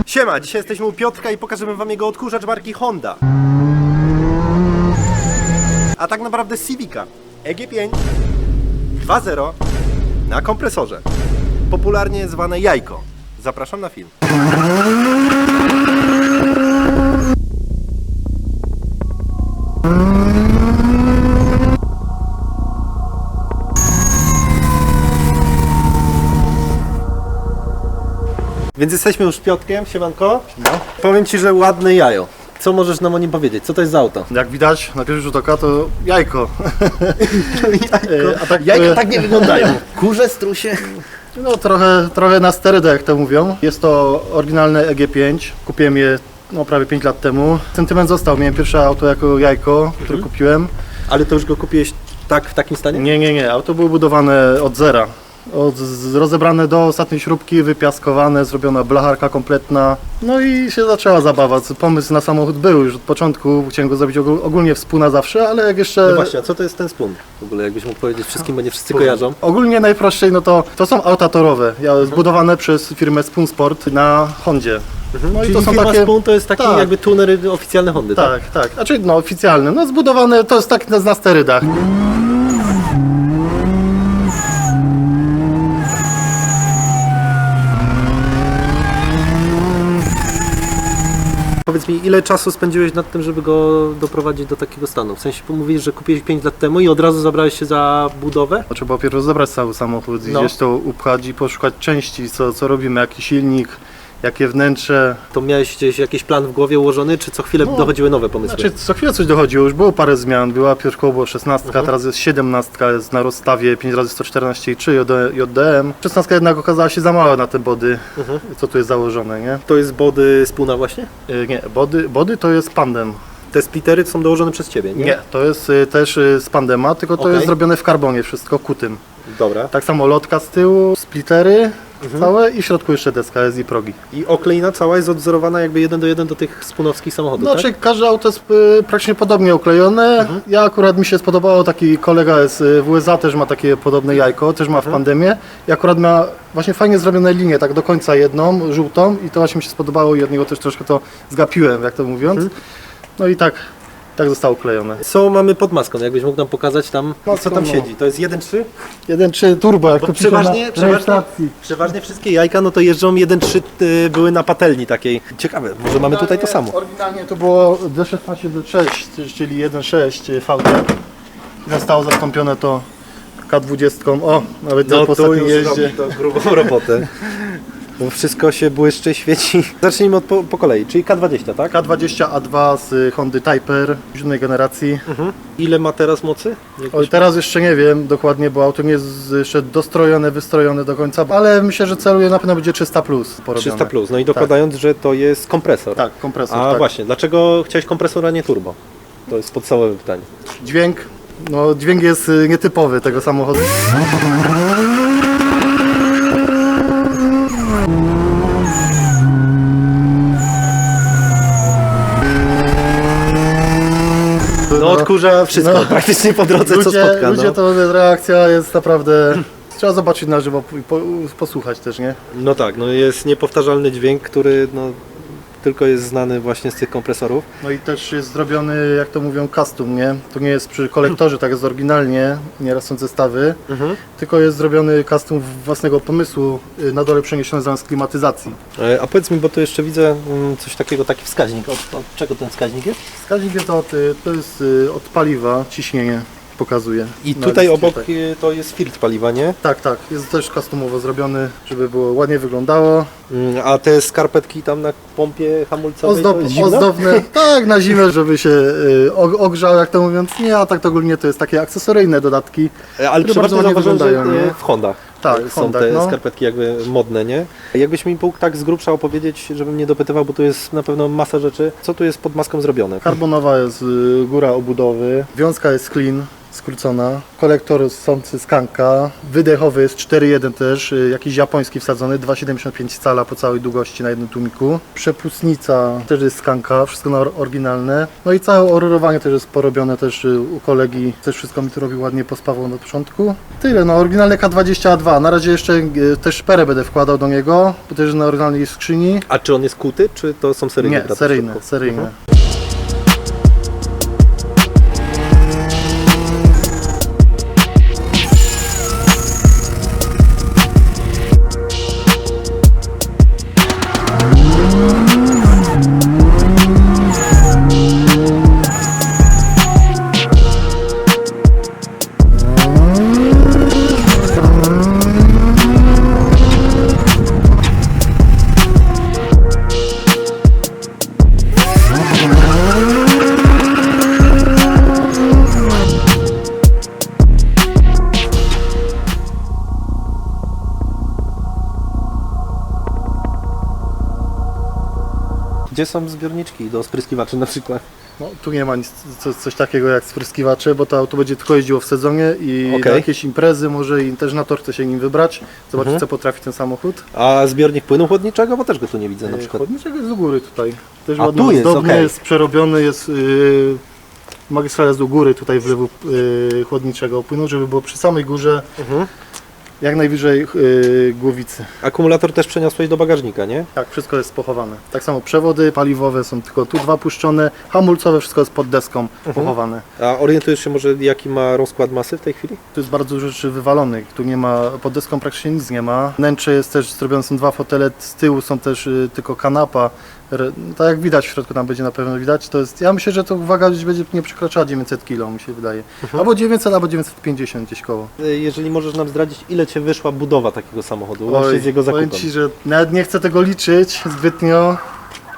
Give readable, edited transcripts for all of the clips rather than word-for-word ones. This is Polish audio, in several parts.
Siema, dzisiaj jesteśmy u Piotrka i pokażemy wam jego odkurzacz marki Honda. A tak naprawdę Civica EG5 2.0 na kompresorze. Popularnie zwane jajko. Zapraszam na film. Więc jesteśmy już z Piotrkiem, siemanko. No. Powiem ci, że ładne jajo. Co możesz nam o nim powiedzieć? Co to jest za auto? Jak widać na pierwszy rzut oka to jajko. A tak, jajka tak nie wyglądają. Kurze, strusie. No trochę na sterydach, jak to mówią. Jest to oryginalne EG5. Kupiłem je prawie 5 lat temu. Sentyment został. Miałem pierwsze auto jako jajko, które kupiłem. Ale to już go kupiłeś tak w takim stanie? Nie. Auto było budowane od zera. Rozebrane do ostatniej śrubki, wypiaskowane, zrobiona blacharka kompletna. No i się zaczęła zabawa. Pomysł na samochód był już od początku. Chciałem go zrobić ogólnie współ na zawsze, ale jak jeszcze... No właśnie, a co to jest ten spun? W ogóle jakbyś mógł powiedzieć wszystkim, bo nie wszyscy kojarzą. Ogólnie najprościej, no to są auta torowe, zbudowane przez firmę Spoon Sport na Hondzie. No Czyli i to są firma takie... Spoon to jest taki tak. jakby tuner oficjalny Hondy, tak? Tak. Znaczy oficjalny, zbudowane, to jest tak na sterydach. Powiedz mi, ile czasu spędziłeś nad tym, żeby go doprowadzić do takiego stanu? W sensie mówisz, że kupiłeś 5 lat temu i od razu zabrałeś się za budowę? Trzeba pierw zebrać cały samochód, gdzieś to upchać i poszukać części, co robimy, jaki silnik, jakie wnętrze. To miałeś gdzieś jakiś plan w głowie ułożony, czy co chwilę dochodziły nowe pomysły? Znaczy co chwilę coś dochodziło, już było parę zmian, była pierwszy było 16, teraz jest 17, jest na rozstawie 5x114,3 JDM. 16 jednak okazała się za mała na te body, co tu jest założone, nie? To jest body Spoona właśnie? Nie, body to jest Pandem. Te splittery są dołożone przez Ciebie, nie? Nie, to jest też z Pandema, tylko to jest zrobione w karbonie, wszystko kutym. Dobra. Tak samo lotka z tyłu, splittery całe i w środku jeszcze deska jest i progi. I okleina cała jest odwzorowana jakby 1 do 1 do tych spoonowskich samochodów, Znaczy tak? każde auto jest praktycznie podobnie oklejone. Ja akurat mi się spodobało, taki kolega jest w USA, też ma takie podobne jajko, też ma w Pandemie. I akurat ma właśnie fajnie zrobione linie, tak do końca jedną, żółtą i to właśnie mi się spodobało i od niego też troszkę to zgapiłem, jak to mówiąc. No i tak zostało klejone. Co mamy pod maską? Jakbyś mógł nam pokazać tam, co tam siedzi? To jest 1.3? 1.3 turbo, jak Bo to pisze przeważnie wszystkie jajka no to jeżdżą 1.3 były na patelni takiej. Ciekawe, może mamy tutaj to samo. Oryginalnie to było D16 D6, czyli 1.6 VT. Zostało zastąpione to K20. O, nawet po ostatnim jeździe. To grubą robotę. Bo wszystko się błyszczy, świeci. Zacznijmy po kolei, czyli K20, tak? K20 A2 z Hondy Type R 7 generacji. Ile ma teraz mocy? Oj, teraz jeszcze nie wiem dokładnie, bo auto nie jest jeszcze dostrojone, wystrojone do końca, ale myślę, że celuje na pewno będzie 300 plus porobione. 300 plus, no i dokładając, że to jest kompresor. Tak, kompresor. A tak. właśnie, dlaczego chciałeś kompresor, a nie turbo? To jest podstawowe pytanie. Dźwięk jest nietypowy tego samochodu. No odkurza wszystko, praktycznie po drodze co spotka. Ludzie to reakcja jest naprawdę... Trzeba zobaczyć na żywo i posłuchać też, nie? No tak, no jest niepowtarzalny dźwięk, który tylko jest znany właśnie z tych kompresorów. No i też jest zrobiony, jak to mówią, custom, nie? To nie jest przy kolektorze, tak jest oryginalnie, nieraz są zestawy, tylko jest zrobiony custom własnego pomysłu, na dole przeniesiony zamiast klimatyzacji. A powiedz mi, bo tu jeszcze widzę coś takiego, taki wskaźnik. Od czego ten wskaźnik jest? Wskaźnik jest to jest od paliwa, ciśnienie pokazuje. I na tutaj liście, obok tak. to jest filtr paliwa, nie? Tak, jest też customowo zrobiony, żeby było ładnie wyglądało. A te skarpetki tam na pompie hamulcowej to jest zimno? Ozdobne, tak, na zimę, żeby się ogrzał, jak to mówiąc, nie, a tak to ogólnie to jest takie akcesoryjne dodatki. Ale które bardzo przeważnie ładnie zauważyłem, że wyglądają, nie? w Hondach Tak, w są Hondach, te no. skarpetki jakby modne, nie? Jakbyś mi mógł tak z grubsza opowiedzieć, żebym nie dopytywał, bo tu jest na pewno masa rzeczy. Co tu jest pod maską zrobione? Karbonowa jest góra obudowy, wiązka jest clean, skrócona. Kolektor sący Skanka, wydechowy jest 4.1 też, jakiś japoński wsadzony, 2,75 cala po całej długości na jednym tłumiku. Przepustnica też jest Skanka, wszystko na oryginalne. No i całe orurowanie też jest porobione też u kolegi, też wszystko mi tu robił ładnie pospawał na początku. Tyle, no oryginalne K22, na razie jeszcze też szperę będę wkładał do niego, bo też na oryginalnej skrzyni. A czy on jest kuty, czy to są seryjne? Nie, graty w seryjne, środku? seryjne. Gdzie są zbiorniczki do spryskiwaczy na przykład? No, tu nie ma nic, coś takiego jak spryskiwacze, bo to auto będzie tylko jeździło w sezonie i Okej. na jakieś imprezy może i też na tor chce się nim wybrać, zobaczyć Mhm. co potrafi ten samochód. A zbiornik płynu chłodniczego? Bo też go tu nie widzę na przykład. Chłodniczek jest do góry tutaj, też A, ładnie tu jest, ozdobny, okej. jest przerobiony, jest magistrala jest do góry tutaj wlewu chłodniczego płynu, żeby było przy samej górze Mhm. jak najwyżej głowicy. Akumulator też przeniosłeś do bagażnika, nie? Tak, wszystko jest pochowane. Tak samo przewody paliwowe są tylko tu dwa puszczone, hamulcowe wszystko jest pod deską pochowane. A orientujesz się może jaki ma rozkład masy w tej chwili? Tu jest bardzo dużo rzeczy wywalonych, tu nie ma, pod deską praktycznie nic nie ma. Wnętrze jest też zrobione, są dwa fotele, z tyłu są też tylko kanapa. Tak jak widać w środku tam będzie na pewno widać, to jest, ja myślę, że to waga gdzieś będzie nie przekraczała 900 kg, mi się wydaje. Albo 900, albo 950 gdzieś koło. Jeżeli możesz nam zdradzić, ile Cię wyszła budowa takiego samochodu, łącznie z jego powiem zakupem? Ci, że nawet nie chcę tego liczyć zbytnio.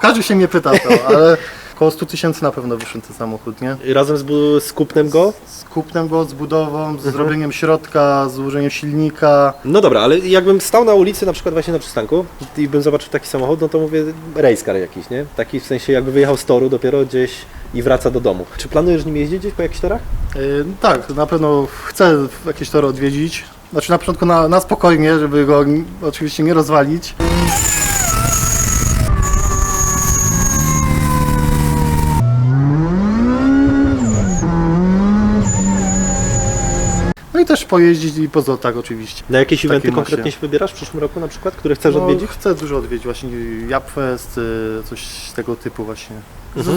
Każdy się mnie pyta to, ale około 100 000 na pewno wyszedł ten samochód, nie? I razem z kupnem go? Z kupnem go, z budową, z zrobieniem środka, z ułożeniem silnika. No dobra, ale jakbym stał na ulicy, na przykład właśnie na przystanku i bym zobaczył taki samochód, no to mówię race car jakiś, nie? Taki w sensie jakby wyjechał z toru dopiero gdzieś i wraca do domu. Czy planujesz nim jeździć gdzieś po jakichś torach? Tak, na pewno chcę jakieś tory odwiedzić. Znaczy na początku na spokojnie, żeby go oczywiście nie rozwalić. No i też pojeździć i po zlotach oczywiście. Na jakieś Takiej eventy masie. konkretnie się wybierasz w przyszłym roku na przykład, które chcesz No, odwiedzić? chcę dużo odwiedzić, właśnie Japfest, coś tego typu właśnie. Mhm.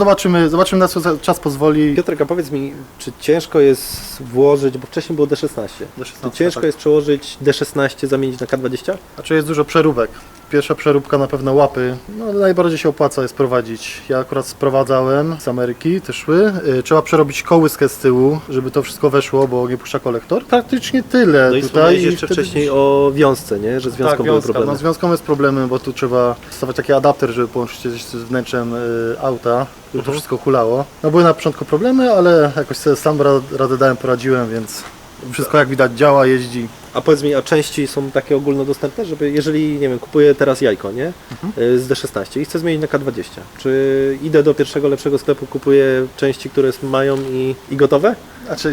Zobaczymy na co czas pozwoli. Piotrek, a powiedz mi, czy ciężko jest włożyć, bo wcześniej było D16, czy ciężko tak. jest przełożyć D16, zamienić na K20? Znaczy jest dużo przeróbek. Pierwsza przeróbka na pewno łapy, no ale najbardziej się opłaca jest prowadzić. Ja akurat sprowadzałem z Ameryki, te szły. Trzeba przerobić kołyskę z tyłu, żeby to wszystko weszło, bo nie puszcza kolektor. Praktycznie tyle No i tutaj. wspomniałeś jeszcze wtedy- wcześniej o wiązce, nie? Że z wiązką tak, były wiązka. problemy. No, z wiązką jest problemy, bo tu trzeba stosować taki adapter, żeby połączyć się z wnętrzem auta, żeby to wszystko hulało. No były na początku problemy, ale jakoś sobie sam radę dałem, poradziłem, więc wszystko jak widać działa, jeździ. A powiedz mi, a części są takie ogólnodostępne, żeby jeżeli, nie wiem, kupuję teraz jajko, nie? Z D16 i chcę zmienić na K20. Czy idę do pierwszego lepszego sklepu, kupuję części, które mają i gotowe?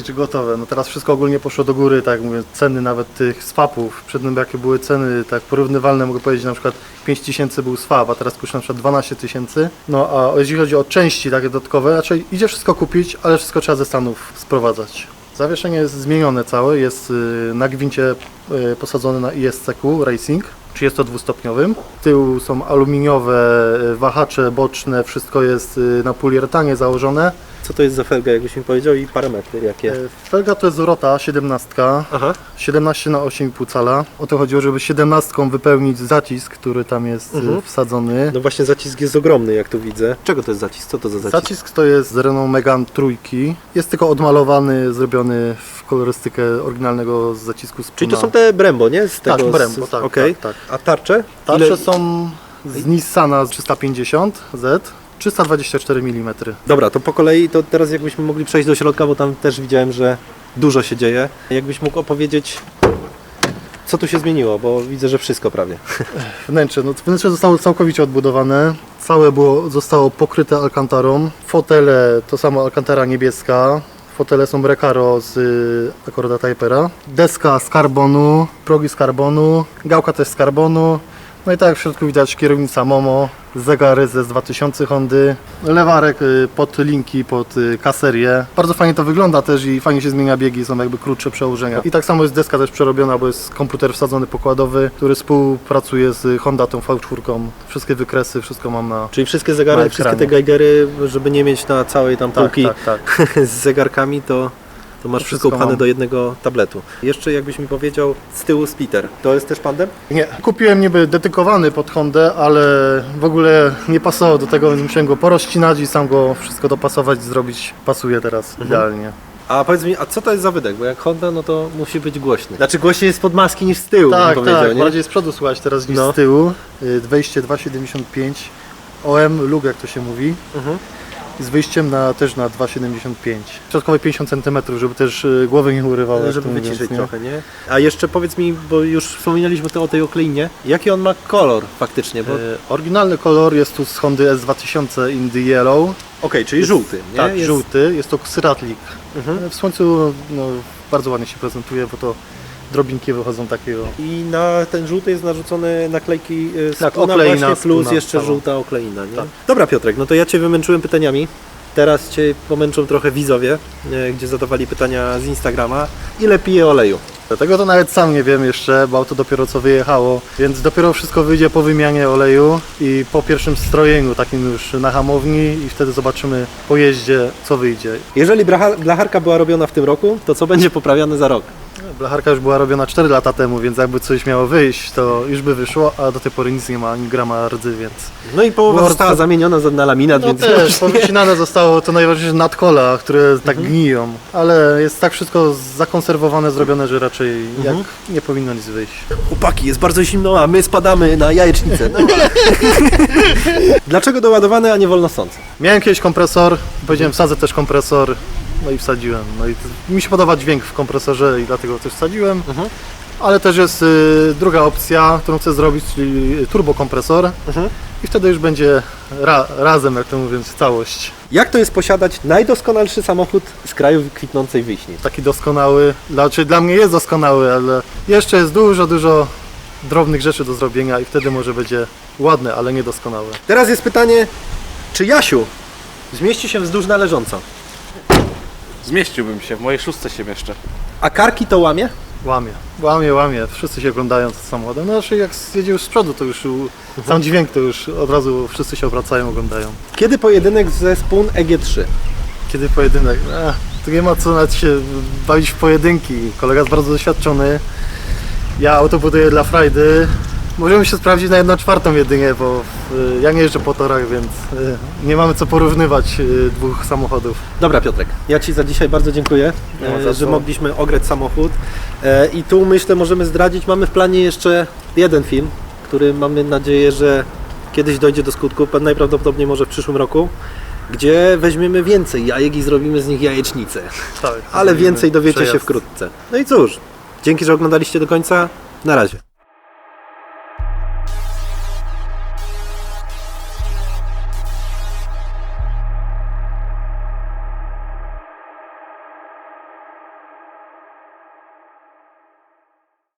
Czy gotowe? No teraz wszystko ogólnie poszło do góry, tak jak mówię, ceny nawet tych swapów, przed tym jakie były ceny, tak porównywalne, mogę powiedzieć, na przykład 5000 był swap, a teraz kosztuje na przykład 12 000. No a jeśli chodzi o części takie dodatkowe, raczej idzie wszystko kupić, ale wszystko trzeba ze Stanów sprowadzać. Zawieszenie jest zmienione całe, jest na gwincie posadzone na ISCQ Racing, 32-stopniowym. Z tyłu są aluminiowe wahacze boczne, wszystko jest na poliuretanie założone. Co to jest za felga, jakbyś mi powiedział, i parametry jakie? Felga to jest Rota 17, Aha. 17 na 8,5 cala. O to chodziło, żeby 17 wypełnić zacisk, który tam jest wsadzony. No właśnie zacisk jest ogromny, jak tu widzę. Czego to jest zacisk? Co to za zacisk? Zacisk to jest z Renault Megane trójki. Jest tylko odmalowany, zrobiony w kolorystykę oryginalnego z zacisku z Czyli to Puma. są te Brembo, nie? Z Tak, tego, Brembo, tak, okej. tak, tak. A tarcze? Tarcze Ile- są z Nissana 350Z, 324 mm. Dobra, to po kolei, to teraz jakbyśmy mogli przejść do środka, bo tam też widziałem, że dużo się dzieje. Jakbyś mógł opowiedzieć, co tu się zmieniło, bo widzę, że wszystko prawie. Wnętrze, no wnętrze zostało całkowicie odbudowane. Całe zostało pokryte alkantarą. Fotele to samo alkantara niebieska. Fotele są Recaro z Accorda Typera. Deska z karbonu, progi z karbonu, gałka też z karbonu. No i tak jak w środku widać kierownica Momo, zegary ze 2000 Hondy, lewarek pod linki, pod kaserię. Bardzo fajnie to wygląda też i fajnie się zmienia biegi, są jakby krótsze przełożenia. I tak samo jest deska też przerobiona, bo jest komputer wsadzony pokładowy, który współpracuje z Honda tą V4. Wszystkie wykresy, wszystko mam na... Czyli wszystkie zegary, na wszystkie te ekranie. geigery, żeby nie mieć na całej tam półki tak. z zegarkami, to masz wszystko Wszystko upchane mam. do jednego tabletu. Jeszcze jakbyś mi powiedział, z tyłu splitter, to jest też pandem? Nie, kupiłem niby dedykowany pod Hondę, ale w ogóle nie pasował do tego, więc musiałem go porozcinać i sam go wszystko dopasować, zrobić. Pasuje teraz idealnie. A powiedz mi, a co to jest za wydech? Bo jak Honda, no to musi być głośny. Znaczy głośniej jest pod maski niż z tyłu, bym Tak, powiedział, tak, nie? bardziej z przodu słychać teraz niż No. z tyłu. Wejście 2,75 OM lug, jak to się mówi. I z wyjściem też na 2,75. Środkowe 50 cm, żeby też głowy nie urywało. jak Żeby to mówiąc, wyciszyć nie? trochę, nie? A jeszcze powiedz mi, bo już wspominaliśmy o tej okleinie, jaki on ma kolor faktycznie? Bo... Oryginalny kolor jest tu z Hondy S2000 in the Yellow. Okej, czyli żółty, nie? Tak, Jest- żółty. Jest to Syratlik. W słońcu bardzo ładnie się prezentuje, bo to drobinki wychodzą takiego. I na ten żółty jest narzucony naklejki Tak, spuna okleina właśnie, plus spuna jeszcze cała. żółta okleina, nie? Tak. Dobra Piotrek, no to ja Cię wymęczyłem pytaniami. Teraz Cię pomęczą trochę widzowie, gdzie zadawali pytania z Instagrama. Ile pije oleju? Dlatego to nawet sam nie wiem jeszcze, bo auto dopiero co wyjechało, więc dopiero wszystko wyjdzie po wymianie oleju i po pierwszym strojeniu takim już na hamowni i wtedy zobaczymy po jeździe co wyjdzie. Jeżeli blacharka była robiona w tym roku, to co będzie poprawiane za rok? Blacharka już była robiona 4 lata temu, więc jakby coś miało wyjść, to już by wyszło, a do tej pory nic nie ma, ani grama rdzy, więc... No i połowa Było została to- zamieniona na laminat, No więc też, powycinane zostało to najważniejsze nadkola, które tak gniją, ale jest tak wszystko zakonserwowane, zrobione, że raczej jak nie powinno nic wyjść. chłopaki, jest bardzo zimno, a my spadamy na jajecznicę. No. Dlaczego doładowane, a nie wolnosące? Miałem kiedyś kompresor, powiedziałem wsadzę też kompresor, no i wsadziłem. No i mi się podoba dźwięk w kompresorze i dlatego też wsadziłem. Ale też jest druga opcja, którą chcę zrobić, czyli turbokompresor. I wtedy już będzie razem, jak to mówiąc, całość. Jak to jest posiadać najdoskonalszy samochód z kraju kwitnącej wiśni? Taki doskonały, znaczy dla mnie jest doskonały, ale jeszcze jest dużo drobnych rzeczy do zrobienia i wtedy może będzie ładny, ale niedoskonały. Teraz jest pytanie, czy Jasiu zmieści się wzdłuż należąco, Zmieściłbym się, w mojej szóstce się mieszczę. a karki to łamie? Łamie. Wszyscy się oglądają z samochodem. No znaczy jak jedzie już z przodu, to już sam dźwięk to już od razu wszyscy się obracają, oglądają. Kiedy pojedynek ze spun EG3? Kiedy pojedynek? Tu nie ma co nawet się bawić w pojedynki. Kolega jest bardzo doświadczony. Ja auto buduję dla frajdy. Możemy się sprawdzić na 1/4 jedynie, bo ja nie jeżdżę po torach, więc nie mamy co porównywać dwóch samochodów. Dobra Piotrek, ja Ci za dzisiaj bardzo dziękuję, Nie ma za że co. mogliśmy ograć samochód. I tu myślę możemy zdradzić, mamy w planie jeszcze jeden film, który mamy nadzieję, że kiedyś dojdzie do skutku, najprawdopodobniej może w przyszłym roku, gdzie weźmiemy więcej jajek i zrobimy z nich jajecznicę. Tak, Ale więcej dowiecie się przejazd. wkrótce. No i cóż, dzięki, że oglądaliście do końca. Na razie.